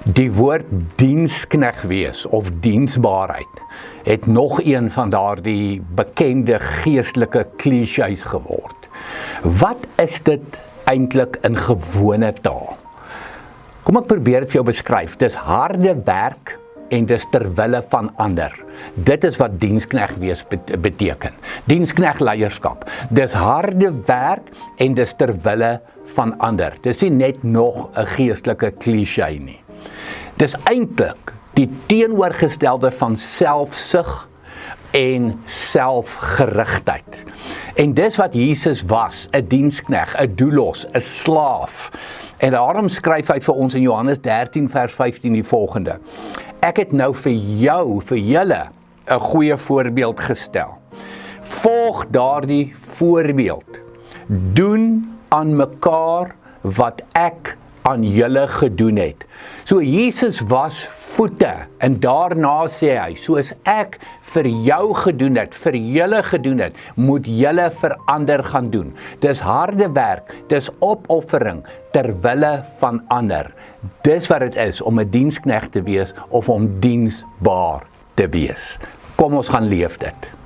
Die woord dienskneg wees of diensbaarheid het nog een van daardie bekende geestelike klisjées geword. Wat is dit eintlik in gewone taal? Kom ek probeer dit vir jou beskryf. Dis harde werk en dis ter wille van ander. Dit is wat dienskneg wees beteken. Dienskneg leierskap. Dis harde werk en dis ter wille van ander. Dis nie net nog 'n geestelike klisjé nie. Dis eintlik die teenoorgestelde van selfsug en selfgerigtheid. En dis wat Jesus was, 'n dienskneg, 'n doulos, 'n slaaf. En daarom skryf hy vir ons in Johannes 13 vers 15 die volgende: Ek het nou vir julle 'n goeie voorbeeld gestel. Volg daardie voorbeeld. Doen aan mekaar wat ek aan julle gedoen het. So Jesus was voete en daarna sê hy, soos ek vir jou gedoen het, vir julle gedoen het, moet julle vir ander gaan doen. Dis harde werk, dis opoffering ter wille van ander. Dis wat dit is om 'n dienskneg te wees of om diensbaar te wees. Kom ons gaan leef dit.